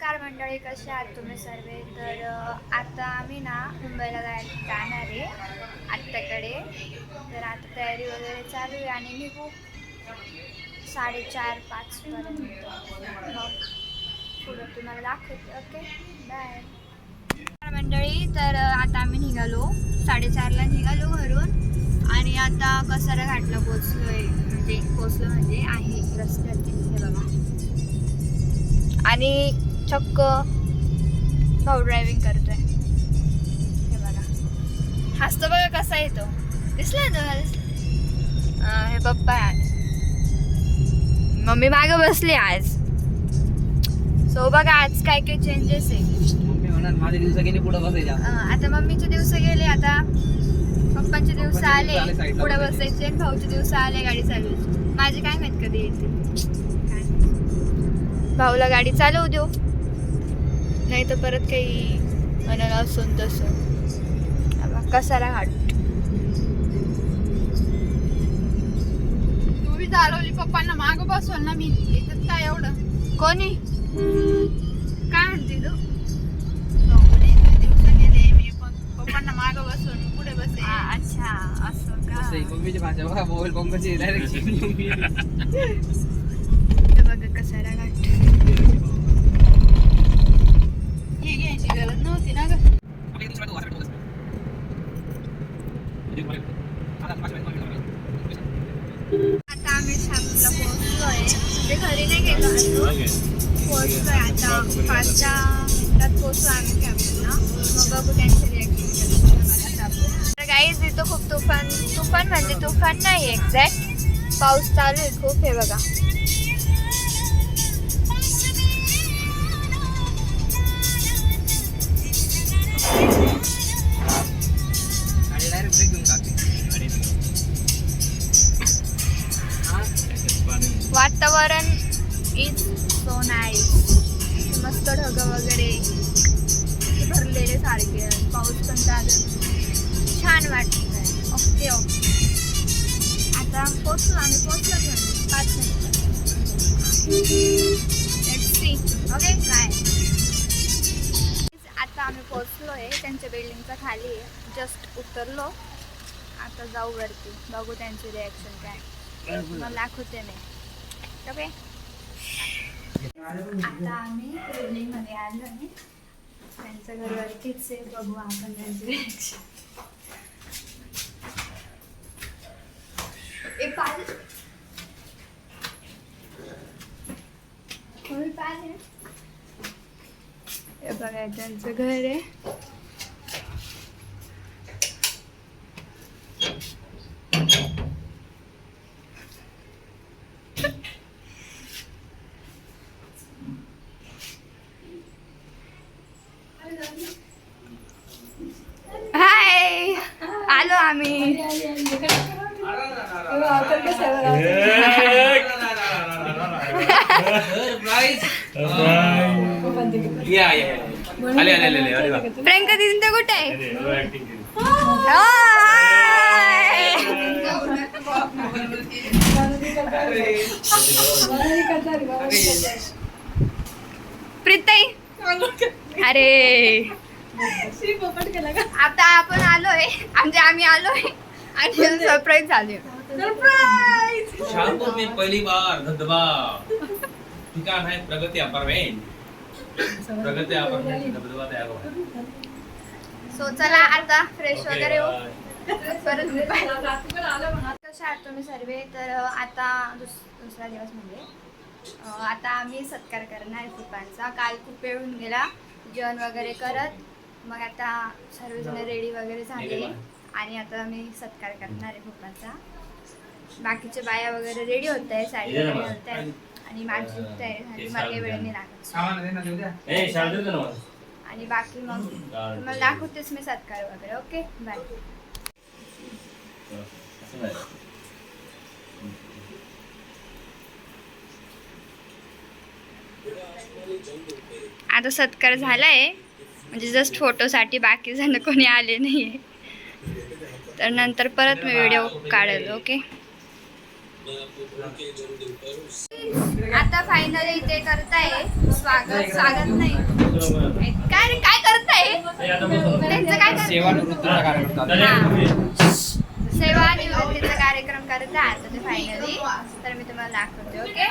नमस्कार मंडळी, कसे आहात तुम्ही सर्व? तर आता आम्ही ना मुंबईला जाणार आहे आत्याकडे. तर आता तयारी वगैरे चालू आहे आणि निघू 4:30-5 पर्यंत. मग पुढं तुम्हाला दाखवते. ओके, बाय मंडळी. तर आता आम्ही निघालो 4:30ला निघालो घरून आणि आता कसारा घाटला पोचलो म्हणजे आहे रस्त्यात. हे बघा, आणि चक्क भाऊ ड्रायव्हिंग करतोय. हे बघा, हसतो बघा कसा येतो. दिसला ना? हे पप्पा आहे, मम्मी मागे बसली आज. सो बघा आज काय काय चेंजेस आहे. माझे दिवस गेले पुढे बसायच्या. आता मम्मीचे दिवस गेले, आता पप्पांचे दिवस आले पुढे बसायचे, भाऊचे दिवस आले गाडी चालवायची. माझे काय माहित कधी येते. भाऊला गाडी चालवू देऊ, नाही तर परत काही म्हणाला असून तसं. कसारा घाट तू बी चालवली, पप्पांना माग बसवल ना मी. याच्यात काय एवढं? कोणी काय म्हणते तू? दिवस गेले, मी पण पप्पांना माग बसवून पुढे बसे. अच्छा, असं का? मम्मीची भाषा बघा, मोबाईल पंपाची डायरेक्ट. बघा कसारा घाट. हे घ्यायची गरज नव्हती ना ग. आता आम्ही शामला पोहोचलोय, म्हणजे घरी नाही गेलो अजून. पोहोचलोय आता 5-10 मिनिटात पोहोचलो आम्ही कॅम्पला. मग बघू त्यांचे रिॲक्शन. तर गाईज इथं खूप तुफान म्हणजे तुफान नाही, एक्झॅक्ट पाऊस चालू आहे खूप. हे बघा, वातावरण इज सो नाईस. मस्त ढग वगैरे भरलेले सारखे, पाऊस पण चालू, छान वाटतंय. ओके, आता पोचलो आम्ही. 5 मिनिट. Let's see. ओके, काय आता आम्ही पोचलोय त्यांच्या बिल्डिंगच्या खाली. जस्ट उतरलो, आता जाऊ वरती, बघू त्यांची रिॲक्शन काय, मला दाखवते नाही. ओके, आता आम्ही बिल्डिंगमध्ये आलो आहे. त्यांचं घर वरतीच आहे, बघू आपण त्यांची रिॲक्शन. हे बघा त्यांचं घर आहे. हाय, आलो आम्ही. प्रियंका दिदी तर कुठे आहे? प्रीताई, अरे आता आपण आलोय, म्हणजे आम्ही आलोय आणि सरप्राईज झाले. शाहपुर में पहली बार धबधबा ठिकाण है प्रगति अपार्टमेंट. प्रगति अपार्टमेंट धबधबा तयार हुआ. सो चला आता फ्रेश वगैरे हो, परत कशा आहात तुम्ही सर्वे? तर आता दुसरा दिवस म्हणजे आता आम्ही सत्कार करणार आहे पप्पांचा. काल खूप वेळ होऊन गेला जेवण वगैरे करत. मग आता सर्वजण रेडी वगैरे झाले आणि आता आम्ही सत्कार करणार आहे पप्पांचा. बाकीच्या बाया वगैरे रेडी होत आहे, साडी वगैरे घालत आहे आणि माझी तयारी झाली. मला काही वेळ नाही लागत. आणि बाकी मग तुम्हाला दाखवतेच मी सत्कार वगैरे. Okay, bye. आता सत्कार झालाय, म्हणजे जस्ट फोटोसाठी, बाकी जण कोणी आले नाहीये. तर नंतर परत मी व्हिडिओ काढेल. ओके. आता फायनली ते करताय स्वागत नाही काय रे काय करताय त्यांचं काय सेवानिवृत्तीचा कार्यक्रम सेवानिवृत्तीचा कार्यक्रम करत आहे आता ते फायनली तर मी तुम्हाला दाखवते ओके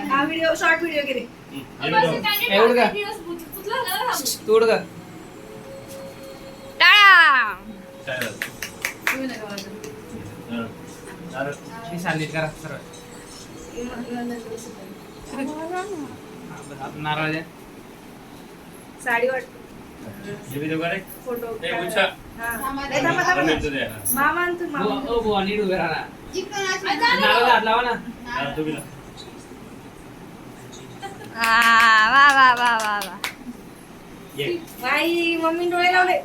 हा व्हिडिओ शॉर्ट व्हिडिओ केले एवढं का तोड का टाळा सांगित करा सरळ नारळ द्या साडी वाट फोटो मामा तू मामा नीट उभे राहा नारळ हात लावा ना वा वा वा वा वा बाई मम्मी डोळे लावले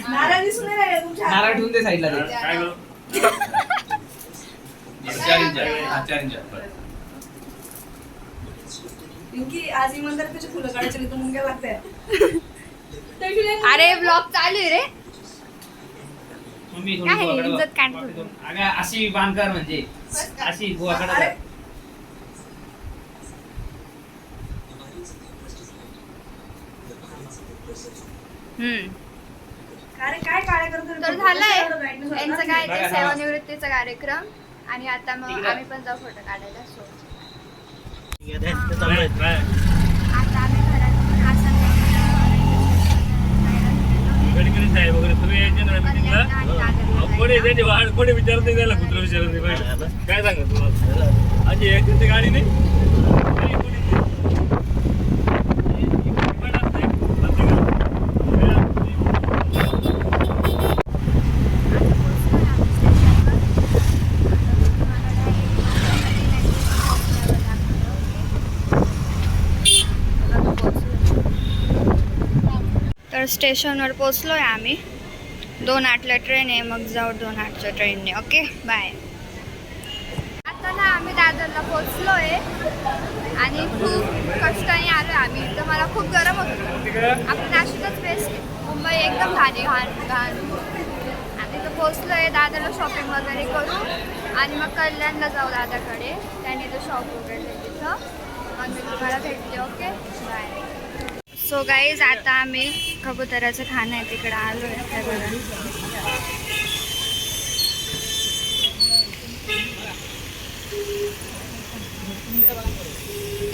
नारळ दिसून नाही राहिले तुमच्या नारळ ठेवून दे साईडला ते. पिंकी आज इमानदार फुलं काढायची नाही तर मुंग्या लागताय अरे ब्लॉग चालू आहे रे तुम्ही काय आहे, थोडी इज्जत काढतो. अगं अशी बांधकार म्हणजे अशी बुवाकडे अरे. अरे काय काळे करतो तर झालंय यांचं काय ते सेवानिवृत्तीचा कार्यक्रम आणि आता मग आम्ही पण जाऊ फोटो काढायला सो आता आम्ही घरात आसन कोणी विचारत नाही त्याला कुत्र विचारत नाही पाहिजे काय सांगा तुला आजी यायची गाडी नाही तर स्टेशनवर पोचलोय आम्ही 2:08ला ट्रेन आहे मग जाऊ 2:08च्या ट्रेनने ओके बाय आता ना आम्ही दादरला पोचलोय आणि खूप कष्टाने आलोय आम्ही तर मला खूप गरम होत होतं आपलं नाशिकच बेस्ट आहे मुंबई एकदम घाण आणि तिथं पोचलोय दादरला शॉपिंग वगैरे करू आणि मग कल्याणला जाऊ दादाकडे त्याने तर शॉप वगैरे तिथं मग मी तुम्हाला भेटते ओके बाय सो गाईज आता आम्ही कबुतराचं खाणं आहे तिकडं आलो आहे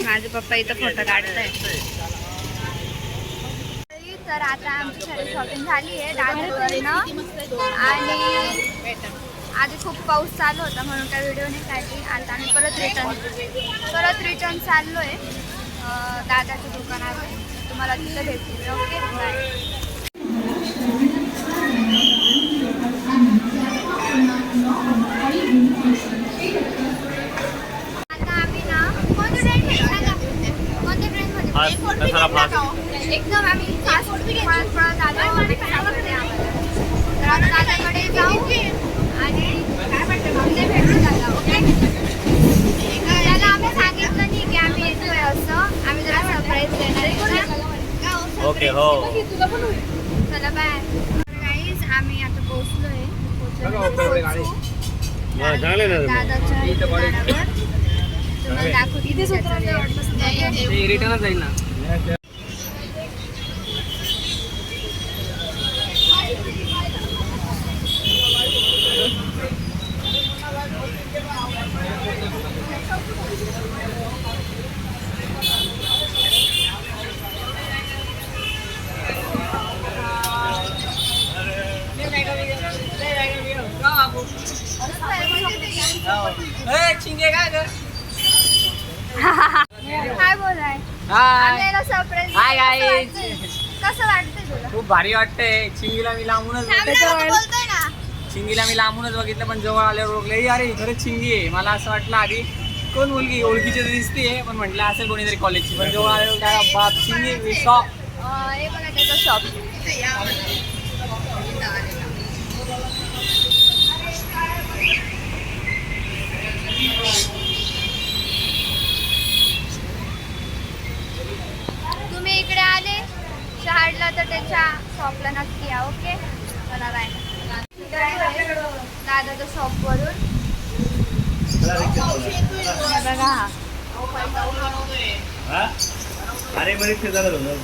माझे पप्पा इथं फोटो काढताय तर आता आमची सगळी शॉपिंग झाली आहे दादरवरनं आणि आधी खूप पाऊस चालू होता म्हणून काय व्हिडिओ नाही काढली आता आम्ही परत रिटर्न चाललो आहे दादाच्या दुकानात तुम्हाला तिथं भेटतील ओके बाय आता आम्ही ना कोणत्या ट्रेनमध्ये एकदम आम्ही पळत आलो तर आता दादाकडे जाऊ आणि ते भेटून झाला ओके त्याला आम्ही सांगितलं नाही की आम्ही येतोय असं आम्ही जरा सरप्राईज देणार आहे ओके हो चला बाय गाईज आम्ही आता पोहोचलोय चांगले ना दादाच्या दुकानावर तुम्हाला दाखवते इथेच रिटर्नच जाईल ना काय बोलाय आम्हाला सरप्राईज हाय गाईज कसं वाटतंय तुला खूप भारी वाटतंय चिंगीला मी लांबूनच बोलतोय ना चिंगीला मी लांबूनच बघितलं पण जवळ आल्यावर ओळखलं अरे खरंच चिंगी आहे मला असं वाटलं आधी कोण मुलगी ओळखीची दिसते पण म्हटलं असेल कोणीतरी कॉलेजची पण जवळ आल्यावर काय बाप चिंगी शॉप हे बघा त्याचं शॉप तुम्ही इकडे आले शहाडला तर दादाच्या शॉपला नक्की या. ओके चला बाय. दादाच्या शॉपवरून बघा हा अरे बरेच ते झालं होतं.